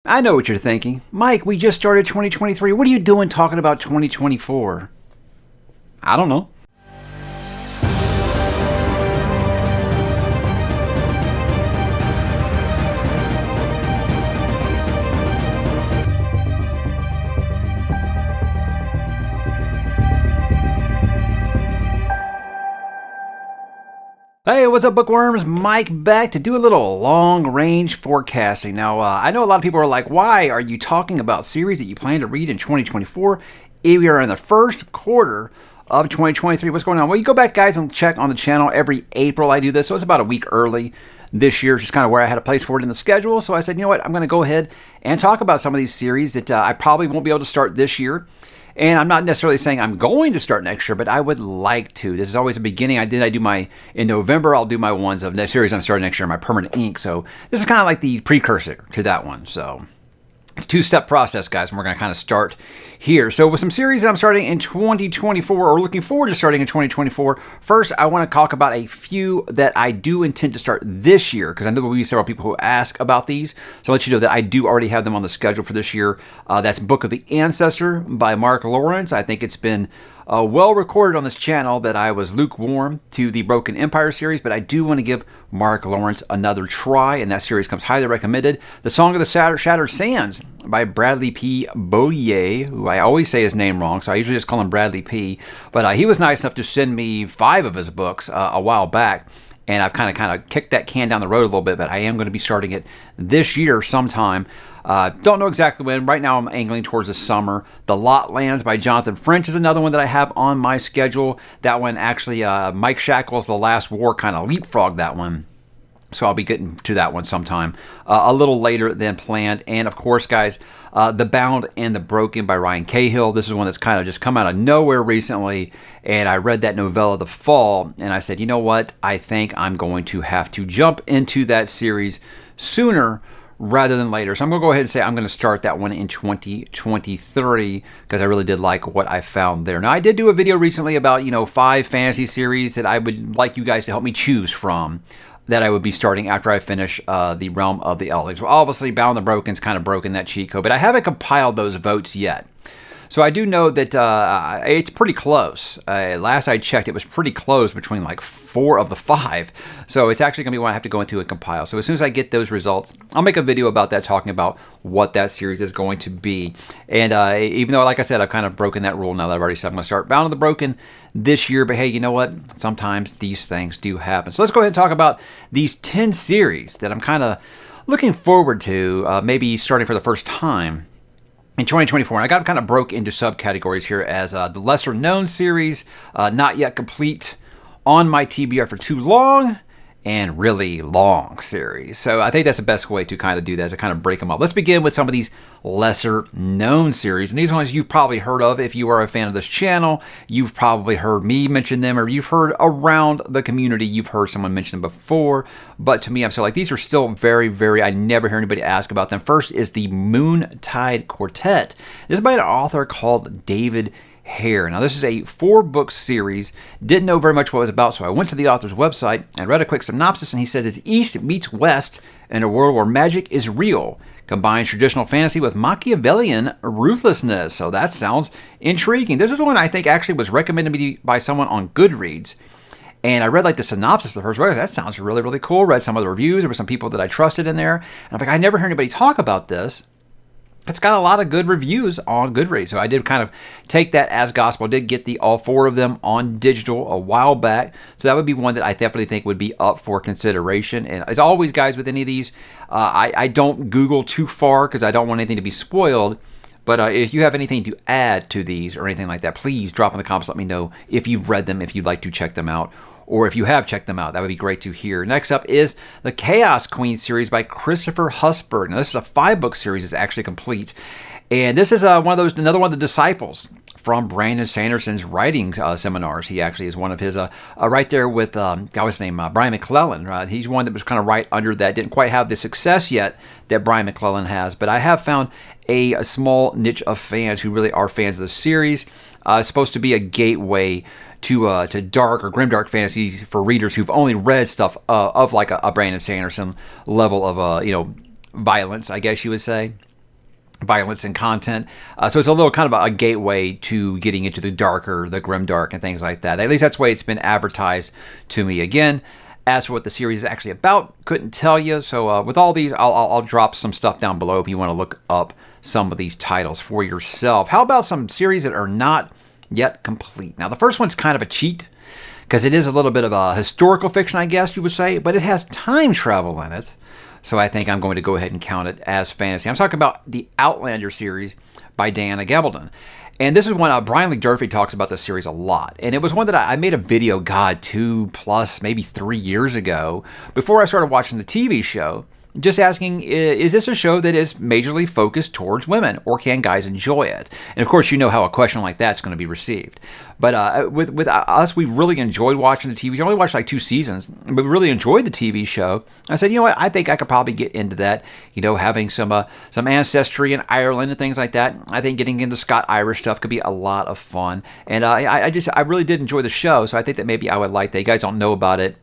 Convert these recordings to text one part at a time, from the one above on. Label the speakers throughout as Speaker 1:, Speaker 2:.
Speaker 1: I know what you're thinking. Mike, we just started 2023. What are you doing talking about 2024? I don't know. Hey, what's up, bookworms? Mike back to do a little long-range forecasting. Now, I know a lot of people are like, why are you talking about series that you plan to read in 2024? We are in the first quarter of 2023. What's going on? Well, you go back, guys, and check on the channel. Every April I do this, so it's about a week early this year, just kind of where I had a place for it in the schedule. So I said, you know what, I'm going to go ahead and talk about some of these series that I probably won't be able to start this year. And I'm not necessarily saying I'm going to start next year, but I would like to. This is always a beginning. In November, I'll do my ones of the series I'm starting next year, my permanent ink. So this is kind of like the precursor to that one. So it's a two-step process, guys, and we're going to kind of start here. So with some series that I'm starting in 2024, or looking forward to starting in 2024, first I want to talk about a few that I do intend to start this year, because I know there will be several people who ask about these. So I'll let you know that I do already have them on the schedule for this year. That's Book of the Ancestor by Mark Lawrence. I think it's been well recorded on this channel that I was lukewarm to the Broken Empire series, but I do want to give Mark Lawrence another try, and that series comes highly recommended. The Song of the Shattered Sands by Bradley P. Boudier, who I always say his name wrong, so I usually just call him Bradley P. But he was nice enough to send me 5 of his books a while back, and I've kind of kicked that can down the road a little bit, but I am going to be starting it this year sometime. Don't know exactly when. Right now I'm angling towards the summer. The Lot Lands by Jonathan French is another one that I have on my schedule. That one actually, Mike Shackle's The Last War kind of leapfrogged that one. So I'll be getting to that one sometime a little later than planned. And of course, guys, The Bound and the Broken by Ryan Cahill. This is one that's kind of just come out of nowhere recently. And I read that novella The Fall, and I said, you know what? I think I'm going to have to jump into that series sooner rather than later. So I'm going to go ahead and say I'm going to start that one in 2023 because I really did like what I found there. Now, I did do a video recently about, 5 fantasy series that I would like you guys to help me choose from that I would be starting after I finish the Realm of the Eldlings. Well, obviously, Bound and the Broken's kind of broken that cheat code, but I haven't compiled those votes yet. So I do know that it's pretty close. Last I checked, it was pretty close between like 4 of the 5. So it's actually going to be one I have to go into and compile. So as soon as I get those results, I'll make a video about that, talking about what that series is going to be. And even though, like I said, I've kind of broken that rule now that I've already said I'm going to start Bound and the Broken this year. But hey, you know what? Sometimes these things do happen. So let's go ahead and talk about these 10 series that I'm kind of looking forward to, maybe starting for the first time in 2024. And I got kind of broke into subcategories here as the lesser known series, not yet complete, on my TBR for too long, and really long series. So I think that's the best way to kind of do that, is to kind of break them up. Let's begin with some of these lesser known series. And these ones you've probably heard of if you are a fan of this channel. You've probably heard me mention them, or you've heard around the community, you've heard someone mention them before. But to me, I'm still like, these are still very, very, I never hear anybody ask about them. First is the Moontide Quartet. This is by an author called David Hare. Now, this is a 4-book series. Didn't know very much what it was about, so I went to the author's website and read a quick synopsis, and he says it's East meets West in a world where magic is real. Combines traditional fantasy with Machiavellian ruthlessness. So that sounds intriguing. This is one I think actually was recommended to me by someone on Goodreads. And I read like the synopsis the first way. That sounds really, really cool. Read some of the reviews. There were some people that I trusted in there. And I'm like, I never heard anybody talk about this. It's got a lot of good reviews on Goodreads. So I did kind of take that as gospel. I did get all 4 of them on digital a while back. So that would be one that I definitely think would be up for consideration. And as always, guys, with any of these, I don't Google too far because I don't want anything to be spoiled. But if you have anything to add to these or anything like that, please drop in the comments. Let me know if you've read them, if you'd like to check them out, or if you have checked them out. That would be great to hear. Next up is the Chaos Queen series by Christopher Husberg. Now, this is a 5-book series. It's actually complete. And this is another one of the disciples from Brandon Sanderson's writing seminars. He actually is one of his, right there with, what's his name, Brian McClellan. Right? He's one that was kind of right under that. Didn't quite have the success yet that Brian McClellan has. But I have found a small niche of fans who really are fans of the series. It's supposed to be a gateway to dark or grimdark fantasies for readers who've only read stuff of like a Brandon Sanderson level of violence, I guess you would say. violence and content. So it's a little kind of a gateway to getting into the darker, the grimdark, and things like that. At least that's the way it's been advertised to me. Again, as for what the series is actually about, couldn't tell you. So with all these, I'll drop some stuff down below if you want to look up some of these titles for yourself. How about some series that are not yet complete? Now, the first one's kind of a cheat because it is a little bit of a historical fiction, I guess you would say, but it has time travel in it. So I think I'm going to go ahead and count it as fantasy. I'm talking about the Outlander series by Diana Gabaldon. And this is one, Brian Lee Durfee talks about this series a lot. And it was one that I made a video, 2+ maybe 3 years ago, before I started watching the TV show, just asking, is this a show that is majorly focused towards women, or can guys enjoy it? And of course, you know how a question like that's going to be received. But with us, we really enjoyed watching the TV show. I only watched like 2 seasons, but we really enjoyed the TV show. I said, you know what, I think I could probably get into that, having some ancestry in Ireland and things like that. I think getting into Scot-Irish stuff could be a lot of fun. And I really did enjoy the show, so I think that maybe I would like that. You guys don't know about it.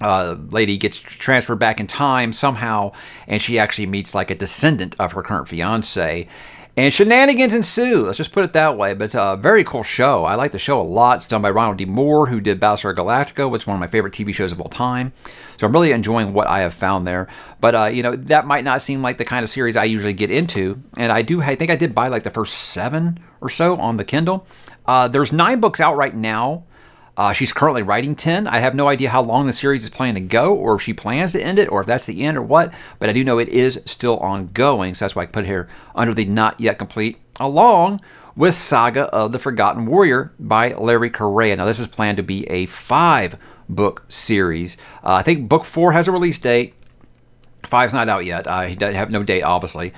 Speaker 1: Lady gets transferred back in time somehow, and she actually meets like a descendant of her current fiance, and shenanigans ensue. Let's just put it that way. But it's a very cool show. I like the show a lot. It's done by Ronald D. Moore, who did Battlestar Galactica, which is one of my favorite TV shows of all time. So I'm really enjoying what I have found there. But that might not seem like the kind of series I usually get into, and I think I did buy like the first 7 or so on the Kindle. There's 9 books out right now. She's currently writing 10. I have no idea how long the series is planning to go, or if she plans to end it, or if that's the end or what, but I do know it is still ongoing, so that's why I put it here under the not yet complete, along with Saga of the Forgotten Warrior by Larry Correia. Now, this is planned to be a 5-book series. I think book 4 has a release date. 5's not out yet. He doesn't have no date, obviously.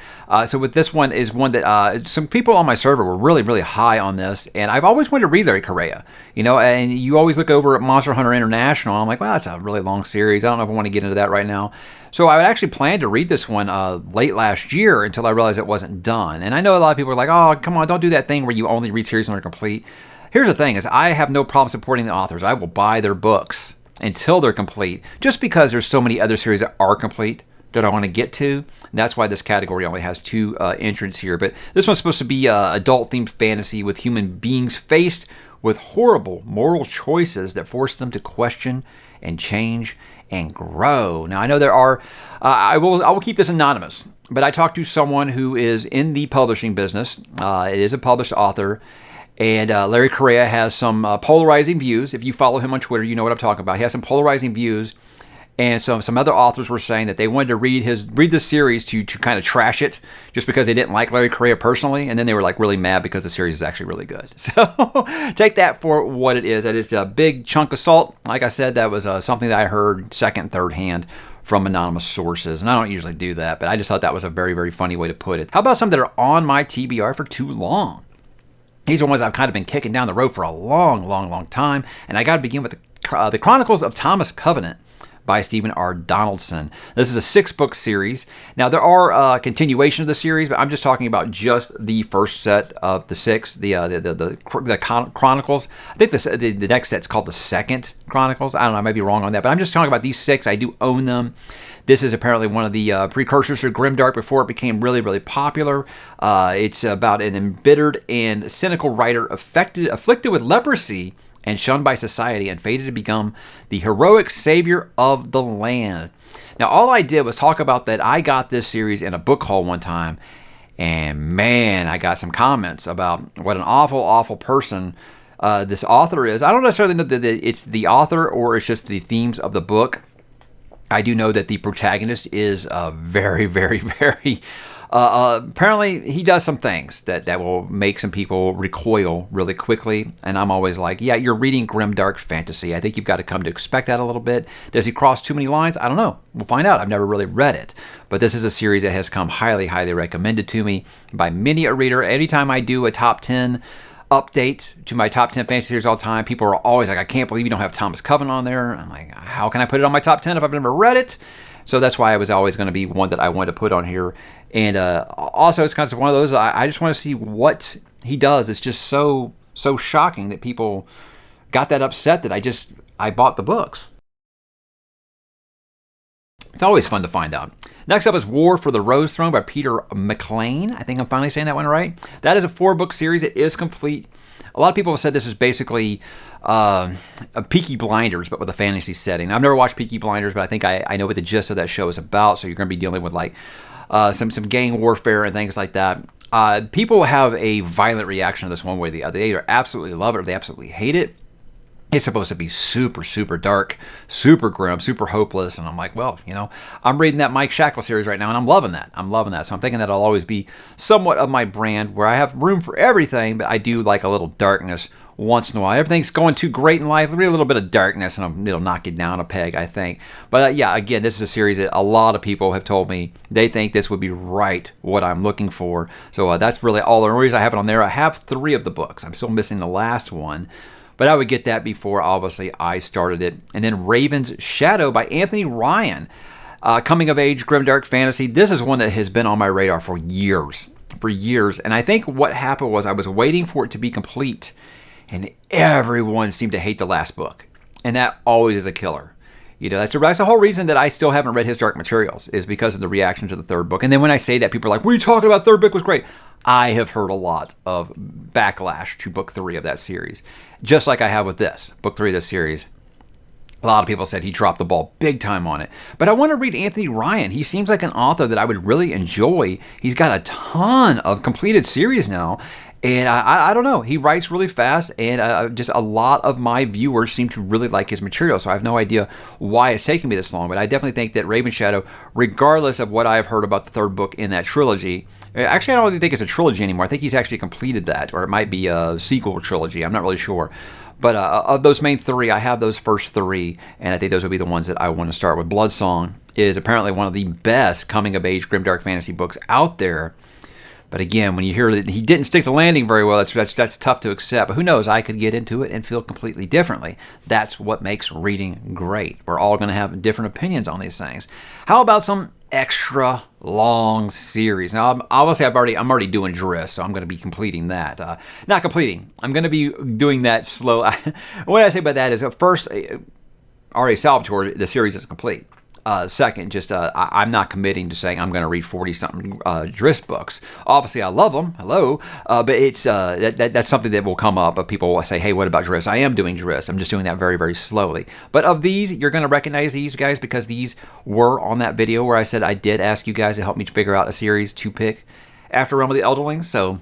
Speaker 1: So with this one is one that some people on my server were really, really high on this, and I've always wanted to read Larry Correia. And you always look over at Monster Hunter International, and I'm like, well, that's a really long series. I don't know if I want to get into that right now. So I would actually plan to read this one late last year until I realized it wasn't done. And I know a lot of people are like, oh, come on, don't do that thing where you only read series when they're complete. Here's the thing, is I have no problem supporting the authors. I will buy their books until they're complete, just because there's so many other series that are complete that I want to get to. And that's why this category only has 2 entrants here. But this one's supposed to be adult-themed fantasy with human beings faced with horrible moral choices that force them to question and change and grow. Now, I know there are, I will keep this anonymous, but I talked to someone who is in the publishing business. It is a published author, and Larry Correia has some polarizing views. If you follow him on Twitter, you know what I'm talking about. He has some polarizing views. And so some other authors were saying that they wanted to read the series to kind of trash it just because they didn't like Larry Correia personally, and then they were like really mad because the series is actually really good. So take that for what it is. That is a big chunk of salt. Like I said, that was something that I heard second, third hand from anonymous sources, and I don't usually do that, but I just thought that was a very, very funny way to put it. How about some that are on my TBR for too long? These are ones I've kind of been kicking down the road for a long, long, long time, and I got to begin with the Chronicles of Thomas Covenant by Stephen R. Donaldson. This is a 6-book series. Now, there are continuation of the series, but I'm just talking about just the first set of the 6, the Chronicles. I think the next set's called the Second Chronicles. I don't know, I might be wrong on that, but I'm just talking about these 6. I do own them. This is apparently one of the precursors to Grimdark before it became really, really popular. It's about an embittered and cynical writer afflicted with leprosy and shunned by society, and fated to become the heroic savior of the land. Now, all I did was talk about that I got this series in a book haul one time, and man, I got some comments about what an awful, awful person this author is. I don't necessarily know that it's the author or it's just the themes of the book. I do know that the protagonist is very, very, very... apparently, he does some things that will make some people recoil really quickly. And I'm always like, yeah, you're reading grimdark fantasy. I think you've got to come to expect that a little bit. Does he cross too many lines? I don't know. We'll find out. I've never really read it. But this is a series that has come highly, highly recommended to me by many a reader. Anytime I do a top 10 update to my top 10 fantasy series all the time, people are always like, I can't believe you don't have Thomas Covenant on there. I'm like, how can I put it on my top 10 if I've never read it? So that's why it was always going to be one that I wanted to put on here. And also, it's kind of one of those, I just want to see what he does. It's just so shocking that people got that upset that I bought the books. It's always fun to find out. Next up is War for the Rose Throne by Peter McLean. I think I'm finally saying that one right. That is a 4-book series. It is complete. A lot of people have said this is basically a Peaky Blinders, but with a fantasy setting. I've never watched Peaky Blinders, but I think I know what the gist of that show is about. So you're going to be dealing with like some gang warfare and things like that. People have a violent reaction to this one way or the other. They either absolutely love it or they absolutely hate it. It's supposed to be super, super dark, super grim, super hopeless. And I'm like, well, I'm reading that Mike Shackle series right now, and I'm loving that. So I'm thinking that I'll always be somewhat of my brand, where I have room for everything, but I do like a little darkness once in a while. Everything's going too great in life. Read a little bit of darkness, and it'll knock it down a peg, I think. But yeah, again, this is a series that a lot of people have told me they think this would be right what I'm looking for. So that's really all the reason I have it on there. I have 3 of the books. I'm still missing the last one. But I would get that before, obviously, I started it. And then Raven's Shadow by Anthony Ryan. Coming of age, grimdark fantasy. This is one that has been on my radar for years. And I think what happened was I was waiting for it to be complete. And everyone seemed to hate the last book. And that always is a killer. That's the whole reason that I still haven't read his Dark Materials, is because of the reaction to the 3rd book. And then when I say that, people are like, what are you talking about? 3rd book was great. I have heard a lot of backlash to book 3 of that series, just like I have with this, book 3 of this series. A lot of people said he dropped the ball big time on it. But I want to read Anthony Ryan. He seems like an author that I would really enjoy. He's got a ton of completed series now. And I don't know. He writes really fast, and just a lot of my viewers seem to really like his material. So I have no idea why it's taking me this long. But I definitely think that Raven Shadow, regardless of what I've heard about the 3rd book in that trilogy, actually I don't even think it's a trilogy anymore. I think he's actually completed that, or it might be a sequel trilogy. I'm not really sure. But of those main 3, I have those first 3, and I think those would be the ones that I want to start with. Bloodsong is apparently one of the best coming-of-age grimdark fantasy books out there. But again, when you hear that he didn't stick the landing very well, that's tough to accept. But who knows? I could get into it and feel completely differently. That's what makes reading great. We're all going to have different opinions on these things. How about some extra long series? Now, obviously, I'm already doing Driss, so I'm going to be completing that. Not completing. I'm going to be doing that slow. What I say about that is, first, R.A. Salvatore, the series is complete. Second, I'm not committing to saying I'm going to read 40-something Driss books. Obviously, I love them. Hello. But it's that's something that will come up. People will say, hey, what about Driss? I am doing Driss. I'm just doing that very, very slowly. But of these, you're going to recognize these guys because these were on that video where I said I did ask you guys to help me figure out a series to pick after Realm of the Elderlings. So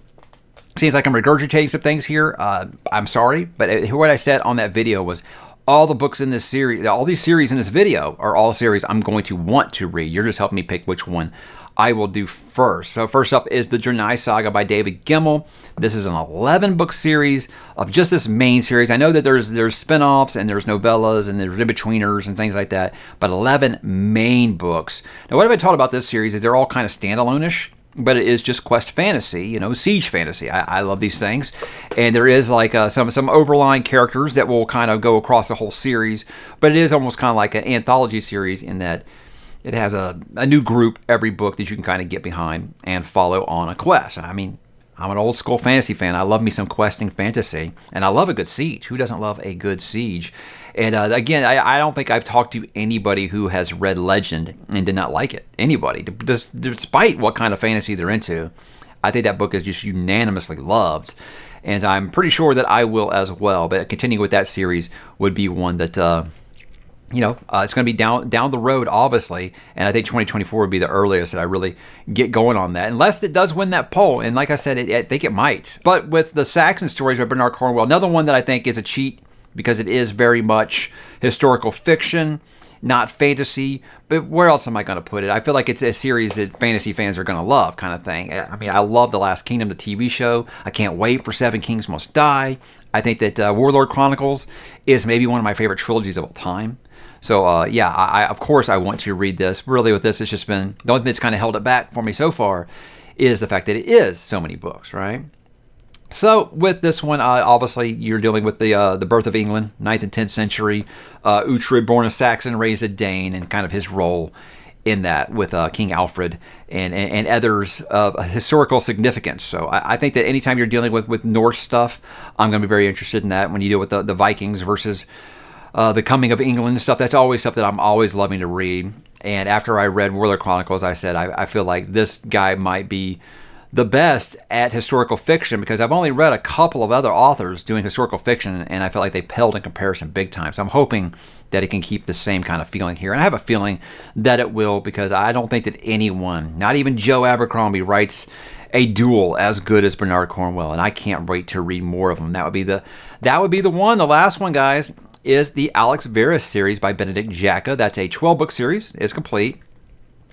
Speaker 1: seems like I'm regurgitating some things here. I'm sorry. But what I said on that video was, all the books in this series, all these series in this video are all series I'm going to want to read. You're just helping me pick which one I will do first. So first up is the Drenai Saga by David Gemmell. This is an 11-book series of just this main series. I know that there's spin-offs and there's novellas and there's in-betweeners and things like that, but 11 main books. Now what I've been taught about this series is they're all kind of standalone-ish. But it is just quest fantasy, siege fantasy. I love these things. And there is like some overlying characters that will kind of go across the whole series. But it is almost kind of like an anthology series in that it has a new group every book that you can kind of get behind and follow on a quest. I mean, I'm an old school fantasy fan. I love me some questing fantasy. And I love a good siege. Who doesn't love a good siege? And again, I don't think I've talked to anybody who has read Legend and did not like it. Anybody, despite what kind of fantasy they're into. I think that book is just unanimously loved. And I'm pretty sure that I will as well. But continuing with that series would be one that, it's going to be down the road, obviously. And I think 2024 would be the earliest that I really get going on that. Unless it does win that poll. And like I said, I think it might. But with the Saxon Stories by Bernard Cornwell, another one that I think is a cheat, because it is very much historical fiction, not fantasy. But where else am I going to put it? I feel like it's a series that fantasy fans are going to love, kind of thing. I mean, I love The Last Kingdom, the TV show. I can't wait for Seven Kings Must Die. I think that Warlord Chronicles is maybe one of my favorite trilogies of all time. So, I of course I want to read this. Really, with this, it's just been, the only thing that's kind of held it back for me so far is the fact that it is so many books, right? So with this one, obviously you're dealing with the birth of England, 9th and 10th century. Uhtred, born a Saxon, raised a Dane, and kind of his role in that with King Alfred and others of historical significance. So I think that anytime you're dealing with Norse stuff, I'm going to be very interested in that. When you deal with the Vikings versus the coming of England and stuff. That's always stuff that I'm always loving to read. And after I read Warlord Chronicles, I said, I feel like this guy might be the best at historical fiction, because I've only read a couple of other authors doing historical fiction, and I felt like they paled in comparison big time. So I'm hoping that it can keep the same kind of feeling here. And I have a feeling that it will, because I don't think that anyone, not even Joe Abercrombie, writes a duel as good as Bernard Cornwell, and I can't wait to read more of them. That would be the one. The last one, guys, is the Alex Verus series by Benedict Jacka. That's a 12-book series. It's complete.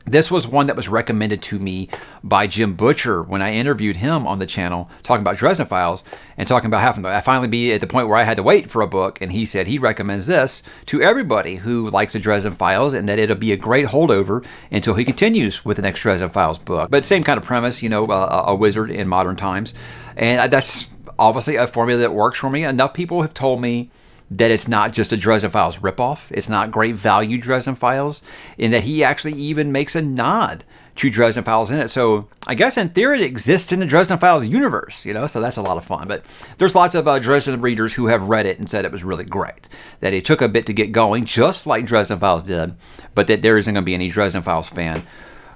Speaker 1: This was one that was recommended to me by Jim Butcher when I interviewed him on the channel, talking about Dresden Files and talking about having to finally be at the point where I had to wait for a book. And he said he recommends this to everybody who likes the Dresden Files, and that it'll be a great holdover until he continues with the next Dresden Files book. But same kind of premise, a wizard in modern times. And that's obviously a formula that works for me. Enough people have told me that it's not just a Dresden Files ripoff. It's not great value Dresden Files, in that he actually even makes a nod to Dresden Files in it. So I guess in theory it exists in the Dresden Files universe, so that's a lot of fun. But there's lots of Dresden readers who have read it and said it was really great, that it took a bit to get going, just like Dresden Files did, but that there isn't going to be any Dresden Files fan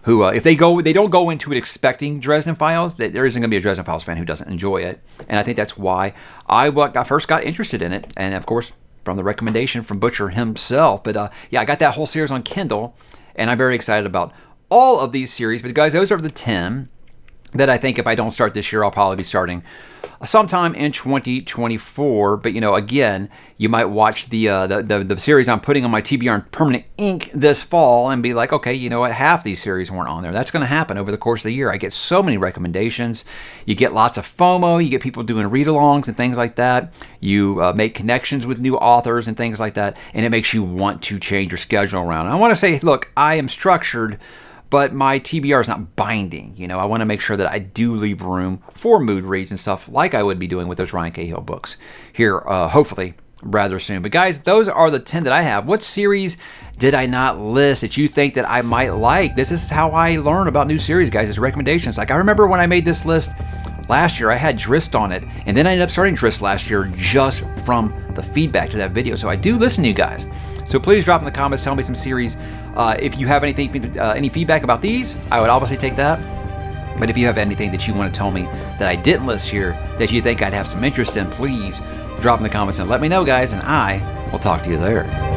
Speaker 1: who, if they don't go into it expecting Dresden Files, that there isn't going to be a Dresden Files fan who doesn't enjoy it. And I think that's why I first got interested in it. And of course, from the recommendation from Butcher himself. But I got that whole series on Kindle, and I'm very excited about all of these series. But guys, those are the 10 that I think if I don't start this year, I'll probably be starting sometime in 2024. But again, you might watch the series I'm putting on my TBR in permanent ink this fall and be like, okay, you know what, half these series weren't on there. That's going to happen over the course of the year. I get so many recommendations. You get lots of FOMO. You get people doing read-alongs and things like that. You make connections with new authors and things like that, and it makes you want to change your schedule around. And I want to say, look, I am structured, but my TBR is not binding. I want to make sure that I do leave room for mood reads and stuff like I would be doing with those Ryan Cahill books here, hopefully rather soon. But guys, those are the 10 that I have. What series did I not list that you think that I might like? This is how I learn about new series, guys, is recommendations. Like, I remember when I made this list last year, I had Drizzt on it, and then I ended up starting Drizzt last year just from the feedback to that video. So I do listen to you guys. So please drop in the comments, tell me some series. If you have any feedback about these, I would obviously take that. But if you have anything that you want to tell me that I didn't list here that you think I'd have some interest in, please drop in the comments and let me know, guys, and I will talk to you there.